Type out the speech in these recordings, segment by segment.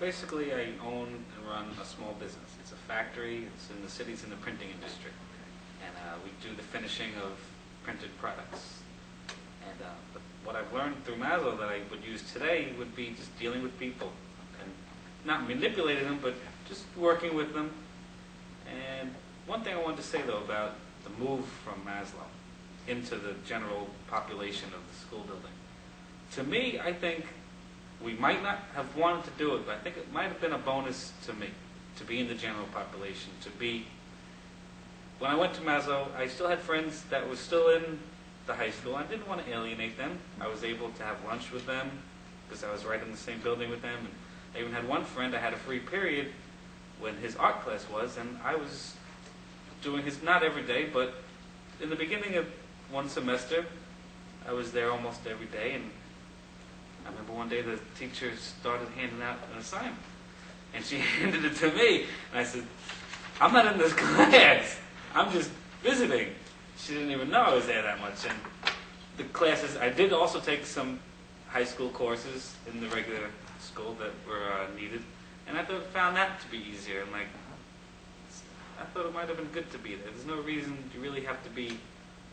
basically I own and run a small business. It's a factory. It's in the city's in the printing industry, and we do the finishing of printed products. And but what I've learned through Maslow that I would use today would be just dealing with people and not manipulating them, but just working with them. And one thing I wanted to say though about the move from Maslow into the general population of the school building. To me, I think we might not have wanted to do it, but I think it might have been a bonus to me to be in the general population, to be... When I went to Maslow, I still had friends that were still in the high school. I didn't want to alienate them. I was able to have lunch with them because I was right in the same building with them. And I even had one friend, I had a free period when his art class was, and I was doing his, not every day, but in the beginning of one semester, I was there almost every day, and I remember one day the teacher started handing out an assignment, and she handed it to me, and I said, I'm not in this class, I'm just visiting. She didn't even know I was there that much, and the classes, I did also take some high school courses in the regular school that were needed, and I found that to be easier, and like, I thought it might have been good to be there. There's no reason you really have to be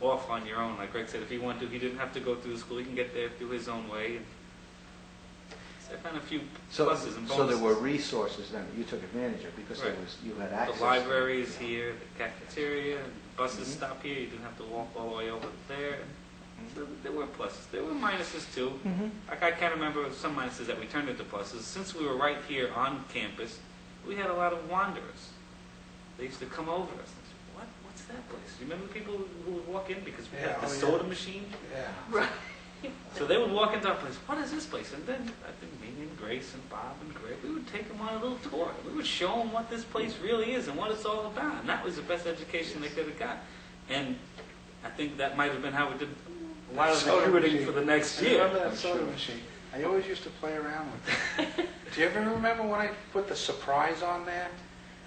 off on your own. Like Greg said, if he wanted to, he didn't have to go through the school. He can get there through his own way. And so I found a few pluses and bonuses. So there were resources then that you took advantage of because there was, you had access. The library is here, the cafeteria, and buses stop here. You didn't have to walk all the way over there. So there were pluses. There were minuses too. Like I can't remember some minuses that we turned into pluses. Since we were right here on campus, we had a lot of wanderers. They used to come over us. What's that place? You remember the people who would walk in because we had the soda machine? Yeah. Right. So they would walk into our place. What is this place? And then I think me and Grace and Bob and Greg, we would take them on a little tour. We would show them what this place really is and what it's all about. And that was the best education they could have got. And I think that might have been how we did a lot of recruiting for the next year. I remember that soda machine. I always used to play around with it. Do you ever remember when I put the surprise on there?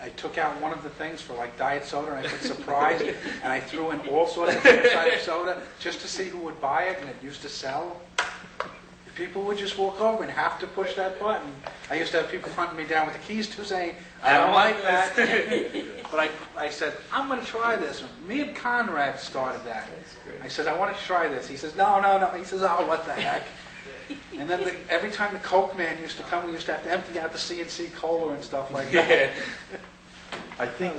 I took out one of the things for like diet soda and I put surprise and I threw in all sorts of different types of soda just to see who would buy it, and it used to sell. People would just walk over and have to push that button. I used to have people hunting me down with the keys too saying, I don't like that. But I said, I'm going to try this. Me and Conrad started that. I said, I want to try this. He says, no. He says, oh, what the heck. And then every time the Coke man used to come, we used to have to empty out the CNC cola and stuff like that. I think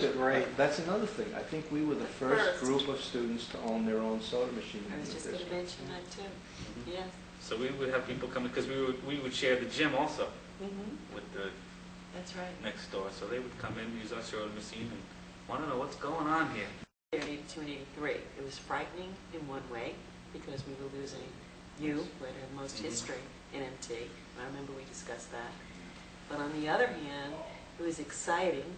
that's another thing. I think we were the first group of students to own their own soda machine. I was just going to mention that too. Yes. So we would have people come because we would share the gym also with the next door. So they would come in, use our soda machine, and want to know what's going on here. In 82 and 83, it was frightening in one way because we were losing you, who had most history in MT. I remember we discussed that. But on the other hand, it was exciting,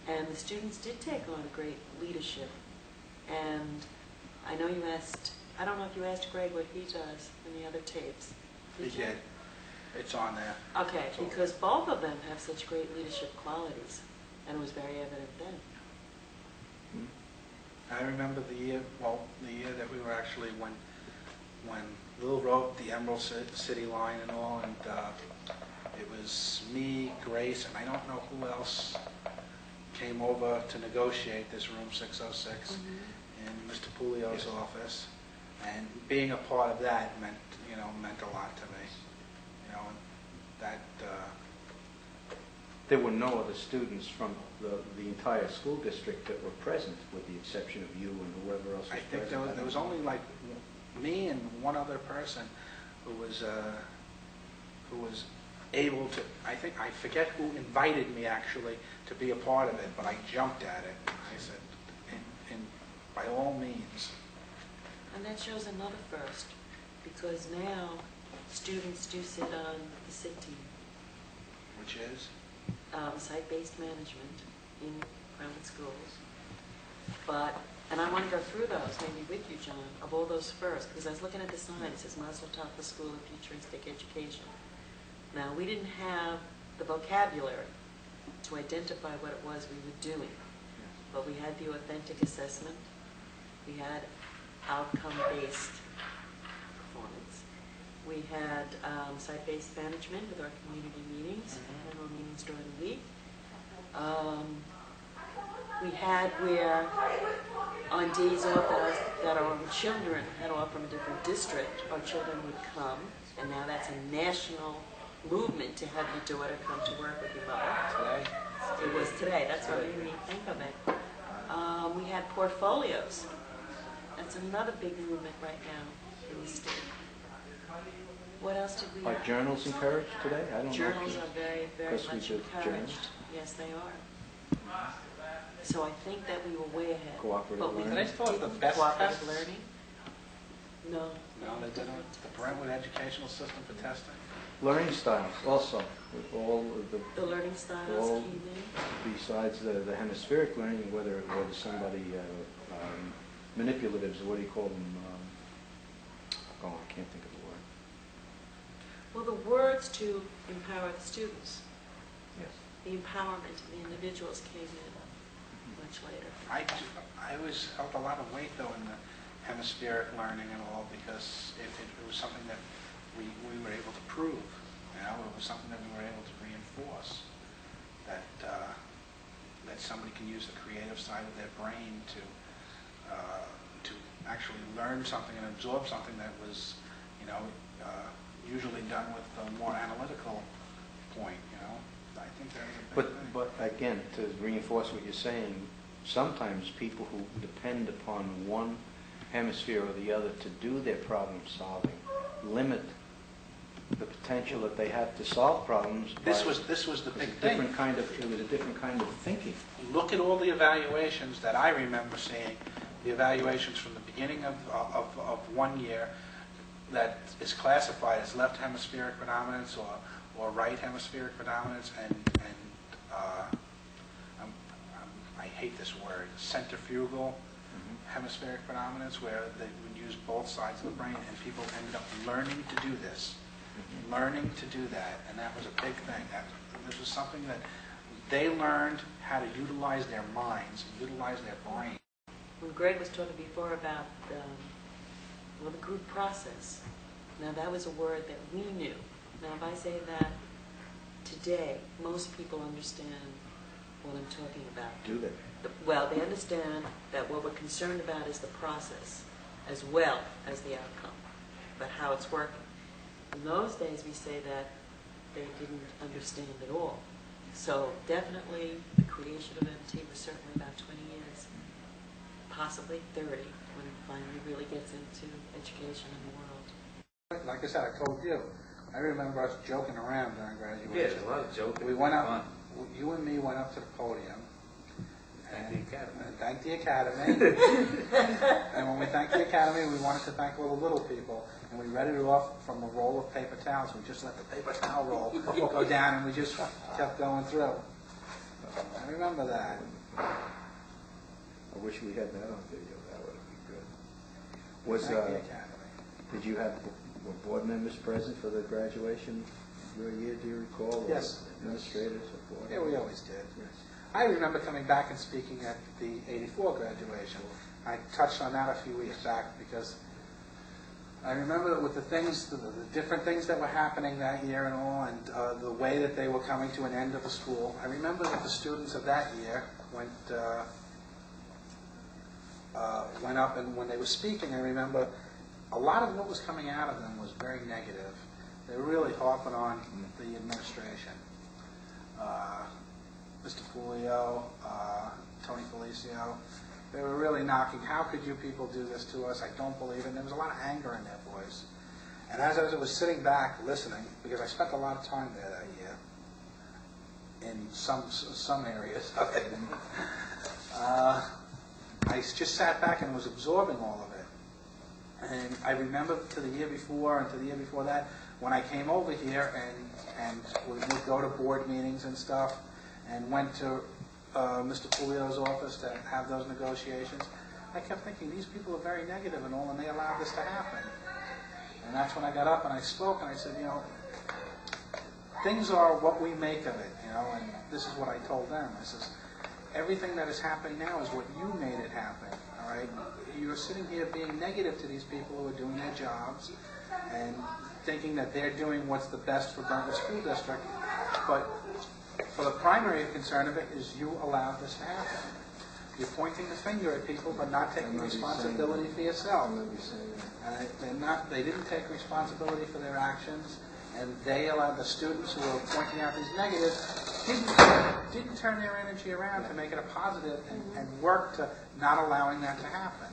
and the students did take on a great leadership. And I know you asked, I don't know if you asked Greg what he does in the other tapes. He did. It's on there. Okay, because both of them have such great leadership qualities, and it was very evident then. I remember the year that we were actually when Lil wrote the Emerald City line and all, and it was me, Grace, and I don't know who else came over to negotiate this room 606 in Mr. Pulio's office, and being a part of that meant a lot to me. That there were no other students from the entire school district that were present, with the exception of you and whoever else was I think present. there was only like me and one other person who was able to. I forget who invited me actually to be a part of it, but I jumped at it. I said, by all means. And that shows another first, because now students do sit on the SIT team. Which is? Site-based management in private schools. And I want to go through those, maybe with you, John, of all those first, because I was looking at the sign, it says Maslow-Toffler School of Futuristic Education. Now, we didn't have the vocabulary to identify what it was we were doing, but we had the authentic assessment, we had outcome-based performance, we had site-based management with our community meetings, and We had where on days off that our own children had off from a different district, our children would come, and now that's a national movement to have your daughter come to work with your mother. Today? It was today, that's what made me think of it. We had portfolios. That's another big movement right now in the state. What else did we Are have? journals encouraged today? I don't know. Journals are very, very Because we much do encouraged. journals. Yes, they are. So I think that we were way ahead. Cooperative But we learning. Did I thought the didn't best cooperative tests? learning? No. No, they didn't. The Brentwood Educational System for testing. Learning styles also, with all of The learning styles Well, came in. besides the hemispheric learning, whether somebody manipulatives, what do you call them? I can't think of the word. Well, the words to empower the students, Yes. the empowerment of the individuals came in much later. I always felt a lot of weight, though, in the hemispheric learning and all, because it was something that we were able to prove. You know, it was something that we were able to reinforce, that that somebody can use the creative side of their brain to actually learn something and absorb something that was, you know, usually done with a more analytical point. You know, I think that was a big thing. But again, to reinforce what you're saying, sometimes people who depend upon one hemisphere or the other to do their problem solving limit the potential that they have to solve problems. This was the big thing. It was a different kind of thinking. Look at all the evaluations that I remember seeing, the evaluations from the beginning of 1 year that is classified as left hemispheric predominance or right hemispheric predominance, and I hate this word, centrifugal hemispheric predominance, where they would use both sides of the brain, and people ended up learning to do this, learning to do that, and that was a big thing. This was something that they learned how to utilize their minds, utilize their brain. When Greg was talking before about the group process, now that was a word that we knew. Now if I say that today, most people understand what I'm talking about. Do they? Well, they understand that what we're concerned about is the process as well as the outcome, but how it's working. In those days, we say that they didn't understand at all. So definitely the creation of MT was certainly about 20 years, possibly 30, when it finally really gets into education in the world. Like I said, I told you, I remember us joking around during graduation. Yeah, there's a lot of joking. We went up, you and me went up to the podium. Thank the Academy. And thank the Academy. And when we thanked the Academy, we wanted to thank all the little people. And we read it off from a roll of paper towels. We just let the paper towel roll go down, and we just kept going through. I remember that. I wish we had that on video. That would have been good. Was Thank the Academy. did you have were board members present for the graduation your year? Do you recall? Or Yes. Administrators or board? Yeah, we always did. Yes. I remember coming back and speaking at the '84 graduation. I touched on that a few weeks back because I remember that with the things, the different things that were happening that year and all, and the way that they were coming to an end of the school. I remember that the students of that year went up, and when they were speaking, I remember a lot of what was coming out of them was very negative. They were really harping on the administration. Mr. Fulio, Tony Felicio, they were really knocking, how could you people do this to us? I don't believe it. And there was a lot of anger in their voice. And as I was sitting back listening, because I spent a lot of time there that year, in some areas of it, I just sat back and was absorbing all of it. And I remember to the year before and to the year before that, when I came over here and would go to board meetings and stuff, and went to Mr. Pulio's office to have those negotiations, I kept thinking, these people are very negative and all, and they allowed this to happen. And that's when I got up and I spoke, and I said, you know, things are what we make of it, you know, and this is what I told them. I says, everything that is happening now is what you made it happen, all right? You're sitting here being negative to these people who are doing their jobs and thinking that they're doing what's the best for Brentwood School District, but So the primary concern of it is you allowed this to happen. You're pointing the finger at people, but not taking responsibility for yourself. They didn't take responsibility for their actions, and they allowed the students who were pointing out these negatives, didn't turn their energy around to make it a positive and work to not allowing that to happen.